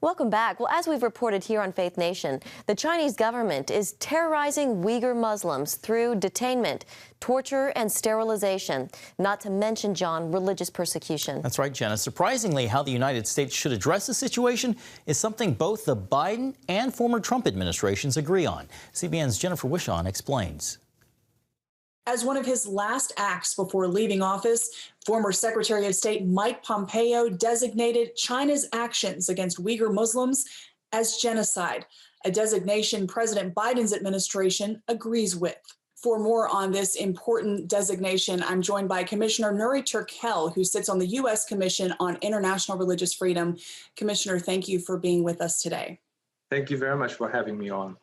Welcome back. Well, as we've reported here on Faith Nation, the Chinese government is terrorizing Uyghur Muslims through detainment, torture, and sterilization, not to mention, John, religious persecution. That's right, Jenna. Surprisingly, how the United States should address the situation is something both the Biden and former Trump administrations agree on. CBN's Jennifer Wishon explains. As one of his last acts before leaving office, former Secretary of State Mike Pompeo designated China's actions against Uyghur Muslims as genocide, a designation President Biden's administration agrees with. For more on this important designation, I'm joined by Commissioner Nuri Turkel, who sits on the U.S. Commission on International Religious Freedom. Commissioner, thank you for being with us today. Thank you very much for having me on.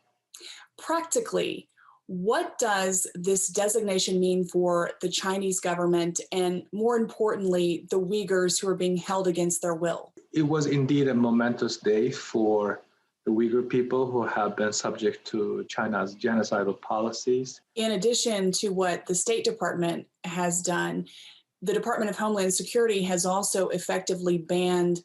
Practically, what does this designation mean for the Chinese government and, more importantly, the Uyghurs who are being held against their will? It was indeed a momentous day for the Uyghur people who have been subject to China's genocidal policies. In addition to what the State Department has done, the Department of Homeland Security has also effectively banned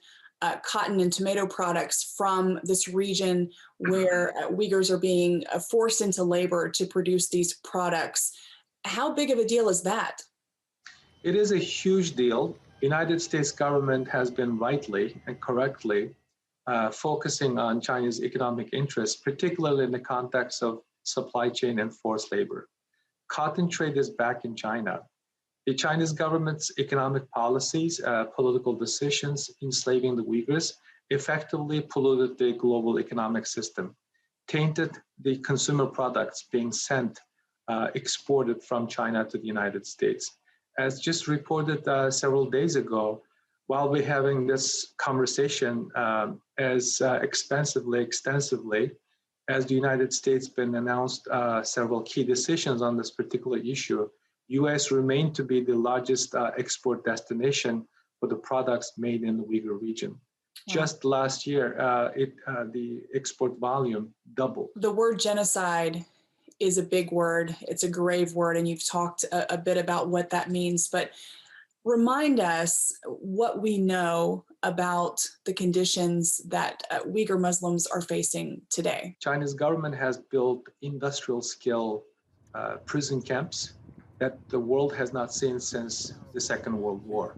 cotton and tomato products from this region where Uyghurs are being forced into labor to produce these products. How big of a deal is that? It is a huge deal. The United States government has been rightly and correctly focusing on Chinese economic interests, particularly in the context of supply chain and forced labor. Cotton trade is back in China. The Chinese government's economic policies, political decisions enslaving the Uyghurs effectively polluted the global economic system, tainted the consumer products being sent, exported from China to the United States. As just reported several days ago, while we're having this conversation as extensively as the United States been announced several key decisions on this particular issue, U.S. remained to be the largest export destination for the products made in the Uyghur region. Wow. Just last year, the export volume doubled. The word genocide is a big word. It's a grave word, and you've talked a bit about what that means. But remind us what we know about the conditions that Uyghur Muslims are facing today. China's government has built industrial-scale prison camps that the world has not seen since the Second World War.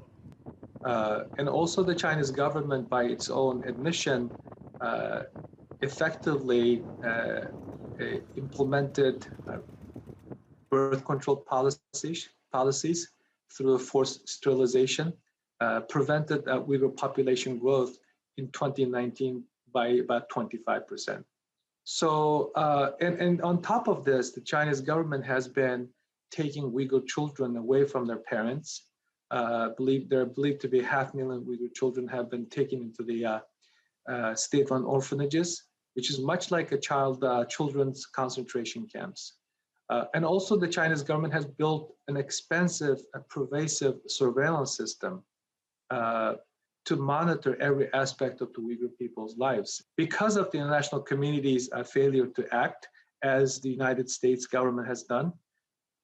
And also the Chinese government, by its own admission, effectively implemented birth control policies through forced sterilization, prevented Uyghur population growth in 2019 by about 25%. So, and on top of this, the Chinese government has been taking Uyghur children away from their parents. There are believed to be 500,000 Uyghur children have been taken into the state-run orphanages, which is much like a children's concentration camps. And also the Chinese government has built an expensive, pervasive surveillance system to monitor every aspect of the Uyghur people's lives. Because of the international community's failure to act, as the United States government has done,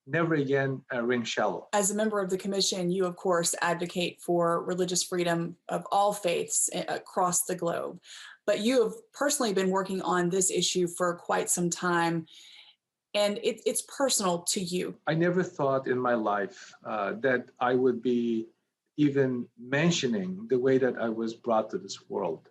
never again ring shallow. As a member of the commission, you, of course, advocate for religious freedom of all faiths across the globe. But you have personally been working on this issue for quite some time, and it's personal to you. I never thought in my life that I would be even mentioning the way that I was brought to this world.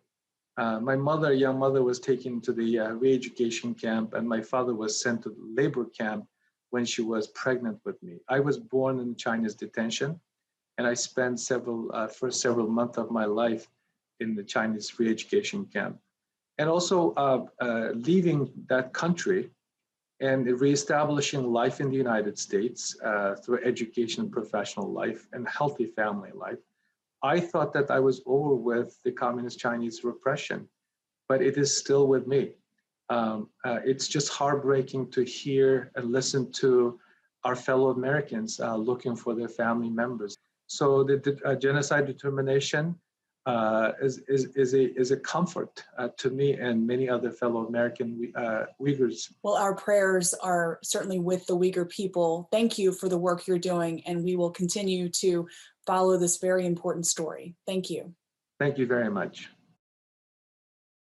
My mother, young mother, was taken to the re-education camp, and my father was sent to the labor camp when she was pregnant with me. I was born in Chinese detention, and I spent first several months of my life in the Chinese re-education camp. And also leaving that country and reestablishing life in the United States through education, professional life, and healthy family life. I thought that I was over with the communist Chinese repression, but it is still with me. It's just heartbreaking to hear and listen to our fellow Americans looking for their family members. So the genocide determination is a comfort to me and many other fellow American Uyghurs. Well, our prayers are certainly with the Uyghur people. Thank you for the work you're doing, and we will continue to follow this very important story. Thank you. Thank you very much.